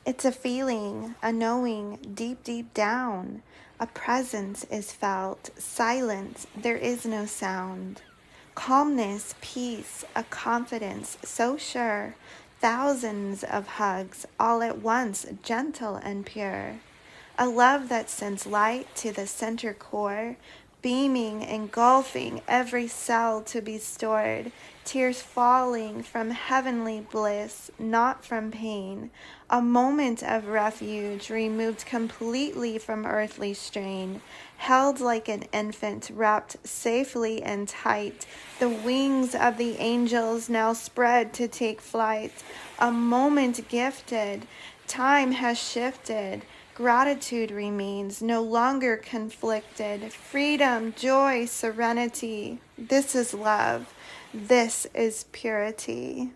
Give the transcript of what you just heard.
It's a feeling, a knowing deep, deep down. A presence is felt. Silence, there is no sound. Calmness, peace, a confidence so sure. Thousands of hugs, all at once, gentle and pure. A love that sends light to the center core, beaming, engulfing every cell to be stored, tears falling from heavenly bliss, not from pain, a moment of refuge removed completely from earthly strain, held like an infant, wrapped safely and tight, the wings of the angels now spread to take flight, a moment gifted, time has shifted, gratitude remains, no longer conflicted. Freedom, joy, serenity. This is love. This is purity.